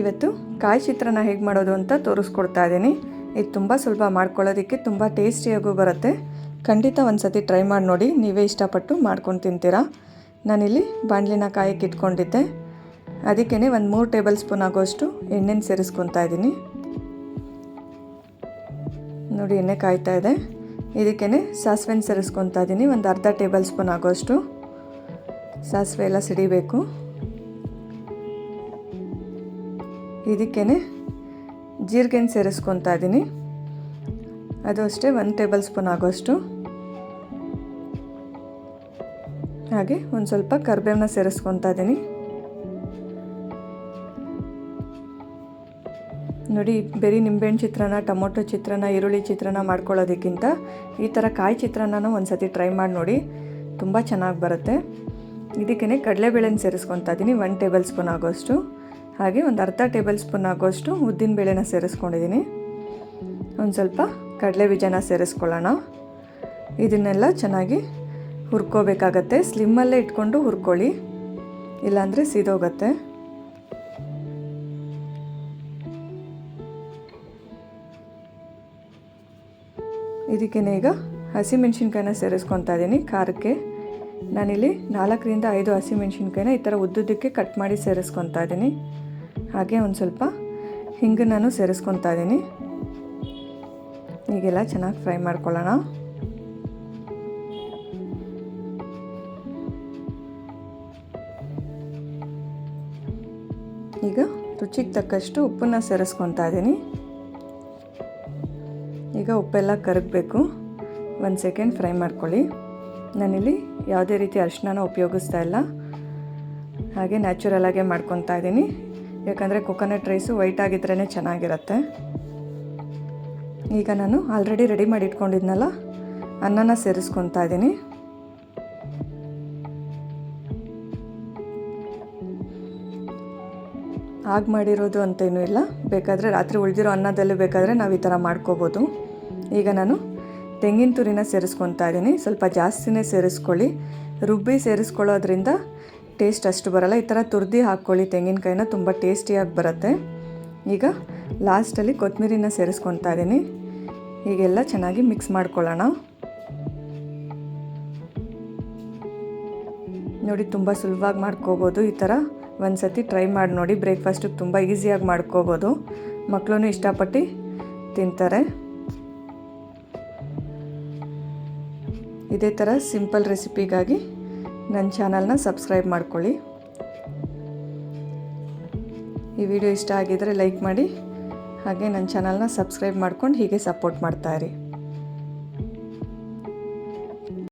ಇವತ್ತು ಕಾಯಿ ಚಿತ್ರಾನ್ನ ಹೇಗೆ ಮಾಡೋದು ಅಂತ ತೋರಿಸ್ಕೊಡ್ತಾ ಇದ್ದೀನಿ. ಇದು ತುಂಬ ಸುಲಭ ಮಾಡ್ಕೊಳ್ಳೋದಕ್ಕೆ, ತುಂಬ ಟೇಸ್ಟಿಯಾಗೂ ಬರುತ್ತೆ. ಖಂಡಿತ ಒಂದು ಸತಿ ಟ್ರೈ ಮಾಡಿ ನೋಡಿ, ನೀವೇ ಇಷ್ಟಪಟ್ಟು ಮಾಡ್ಕೊಂಡು ತಿಂತೀರಾ. ನಾನಿಲ್ಲಿ ಬಾಣಲಿನ ಕಾಯಕ್ಕೆ ಇಟ್ಕೊಂಡಿದ್ದೆ. ಅದಕ್ಕೇ ಒಂದು 3 ಟೇಬಲ್ ಸ್ಪೂನ್ ಆಗೋಷ್ಟು ಎಣ್ಣೆನ ಸೇರಿಸ್ಕೊತಾ ಇದ್ದೀನಿ. ನೋಡಿ, ಎಣ್ಣೆ ಕಾಯ್ತಾ ಇದೆ. ಇದಕ್ಕೇ ಸಾಸಿವೆನ ಸೇರಿಸ್ಕೊತಾ ಇದ್ದೀನಿ. ಒಂದು ಅರ್ಧ ಟೇಬಲ್ ಸ್ಪೂನ್ ಆಗೋಷ್ಟು ಸಾಸಿವೆ ಎಲ್ಲ ಸಿಡಿಬೇಕು. ಇದಕ್ಕೇ ಜೀರಿಗೆನ ಸೇರಿಸ್ಕೊತಾ ಇದ್ದೀನಿ. ಅದು ಅಷ್ಟೇ 1 ಟೇಬಲ್ ಸ್ಪೂನ್ ಆಗೋಷ್ಟು. ಹಾಗೆ ಒಂದು ಸ್ವಲ್ಪ ಕರಿಬೇವನ್ನ ಸೇರಿಸ್ಕೊತಾ ಇದ್ದೀನಿ. ನೋಡಿ, ಬರೀ ನಿಂಬೆಹಣ್ಣು ಚಿತ್ರಾನ್ನ, ಟೊಮೊಟೊ ಚಿತ್ರಾನ್ನ, ಈರುಳ್ಳಿ ಚಿತ್ರಾನ್ನ ಮಾಡ್ಕೊಳ್ಳೋದಕ್ಕಿಂತ ಈ ಥರ ಕಾಯಿ ಚಿತ್ರಾನ್ನನೂ ಒಂದು ಸತಿ ಟ್ರೈ ಮಾಡಿ ನೋಡಿ, ತುಂಬ ಚೆನ್ನಾಗಿ ಬರುತ್ತೆ. ಇದಕ್ಕೇ ಕಡಲೆಬೇಳೆನ ಸೇರಿಸ್ಕೊತಾ ಇದ್ದೀನಿ, 1 ಟೇಬಲ್ ಸ್ಪೂನ್ ಆಗೋಷ್ಟು. ಹಾಗೆ ಒಂದು ಅರ್ಧ ಟೇಬಲ್ ಸ್ಪೂನ್ ಆಗೋಷ್ಟು ಉದ್ದಿನಬೇಳೆನ ಸೇರಿಸ್ಕೊಂಡಿದ್ದೀನಿ. ಒಂದು ಸ್ವಲ್ಪ ಕಡಲೆ ಬೀಜನ ಸೇರಿಸ್ಕೊಳ್ಳೋಣ. ಇದನ್ನೆಲ್ಲ ಚೆನ್ನಾಗಿ ಹುರ್ಕೋಬೇಕಾಗತ್ತೆ. ಸ್ಲಿಮ್ಮಲ್ಲೇ ಇಟ್ಕೊಂಡು ಹುರ್ಕೊಳ್ಳಿ, ಇಲ್ಲಾಂದರೆ ಸೀದೋಗುತ್ತೆ. ಇದಕ್ಕೇ ಈಗ ಹಸಿಮೆಣ್ಸಿನ್ಕಾಯಿನ ಸೇರಿಸ್ಕೊತಾ ಇದ್ದೀನಿ. ಖಾರಕ್ಕೆ ನಾನಿಲ್ಲಿ 4 ರಿಂದ 5 ಹಸಿಮೆಣ್ಸಿನ್ಕಾಯಿನ ಈ ಥರ ಉದ್ದುದಕ್ಕೆ ಕಟ್ ಮಾಡಿ ಸೇರಿಸ್ಕೊತಾ ಇದ್ದೀನಿ. ಹಾಗೆ ಒಂದು ಸ್ವಲ್ಪ ಹಿಂಗನ್ನು ಸೇರಿಸ್ಕೊತಾ ಇದ್ದೀನಿ. ಈಗೆಲ್ಲ ಚೆನ್ನಾಗಿ ಫ್ರೈ ಮಾಡ್ಕೊಳ್ಳೋಣ. ಈಗ ರುಚಿಗೆ ತಕ್ಕಷ್ಟು ಉಪ್ಪನ್ನು ಸೇರಿಸ್ಕೊತಾ ಇದ್ದೀನಿ. ಈಗ ಉಪ್ಪೆಲ್ಲ ಕರಗಬೇಕು. 1 ಸೆಕೆಂಡ್ ಫ್ರೈ ಮಾಡ್ಕೊಳ್ಳಿ. ನಾನಿಲ್ಲಿ ಯಾವುದೇ ರೀತಿ ಅರಿಶಿನ ಉಪಯೋಗಿಸ್ತಾ ಇಲ್ಲ, ಹಾಗೆ ನ್ಯಾಚುರಲಾಗೆ ಮಾಡ್ಕೊತಾ ಇದ್ದೀನಿ. ಯಾಕಂದರೆ ಕೊಕೊನಟ್ ರೈಸು ವೈಟ್ ಆಗಿದ್ರೇ ಚೆನ್ನಾಗಿರುತ್ತೆ. ಈಗ ನಾನು ಆಲ್ರೆಡಿ ರೆಡಿ ಮಾಡಿ ಇಟ್ಕೊಂಡಿದ್ನಲ್ಲ, ಅನ್ನನ ಸೇರಿಸ್ಕೊತಾ ಇದ್ದೀನಿ. ಆಗಿ ಮಾಡಿರೋದು ಅಂತೇನೂ ಇಲ್ಲ, ಬೇಕಾದರೆ ರಾತ್ರಿ ಉಳಿದಿರೋ ಅನ್ನದಲ್ಲೂ ಬೇಕಾದರೆ ನಾವು ಈ ಥರ ಮಾಡ್ಕೋಬೋದು. ಈಗ ನಾನು ತೆಂಗಿನ ತುರಿನ ಸೇರಿಸ್ಕೊತಾ ಇದ್ದೀನಿ. ಸ್ವಲ್ಪ ಜಾಸ್ತಿನೇ ಸೇರಿಸ್ಕೊಳ್ಳಿ. ರುಬ್ಬಿ ಸೇರಿಸ್ಕೊಳ್ಳೋದ್ರಿಂದ ಟೇಸ್ಟ್ ಅಷ್ಟು ಬರಲ್ಲ. ಈ ಥರ ತುರ್ದಿ ಹಾಕ್ಕೊಳ್ಳಿ ತೆಂಗಿನಕಾಯಿನ, ತುಂಬ ಟೇಸ್ಟಿಯಾಗಿ ಬರುತ್ತೆ. ಈಗ ಲಾಸ್ಟಲ್ಲಿ ಕೊತ್ತಂಬರಿನ ಸೇರಿಸ್ಕೊತಾ ಇದ್ದೀನಿ. ಹೀಗೆಲ್ಲ ಚೆನ್ನಾಗಿ ಮಿಕ್ಸ್ ಮಾಡ್ಕೊಳ್ಳೋಣ. ನೋಡಿ, ತುಂಬ ಸುಲಭವಾಗಿ ಮಾಡ್ಕೋಬೋದು. ಈ ಥರ ಒಂದು ಸತಿ ಟ್ರೈ ಮಾಡಿ ನೋಡಿ. ಬ್ರೇಕ್ಫಾಸ್ಟಿಗೆ ತುಂಬ ಈಸಿಯಾಗಿ ಮಾಡ್ಕೋಬೋದು. ಮಕ್ಕಳು ಇಷ್ಟಪಟ್ಟು ತಿಂತಾರೆ. ಇದೇ ಥರ ಸಿಂಪಲ್ ರೆಸಿಪಿಗಾಗಿ ನನ್ನ ಚಾನಲ್ನ ಸಬ್ಸ್ಕ್ರೈಬ್ ಮಾಡ್ಕೊಳ್ಳಿ. ಈ ವಿಡಿಯೋ ಇಷ್ಟ ಆಗಿದರೆ ಲೈಕ್ ಮಾಡಿ, ಹಾಗೆ ನನ್ನ ಚಾನಲ್ನ ಸಬ್ಸ್ಕ್ರೈಬ್ ಮಾಡ್ಕೊಂಡು ಹೀಗೆ ಸಪೋರ್ಟ್ ಮಾಡ್ತಾಯಿರಿ.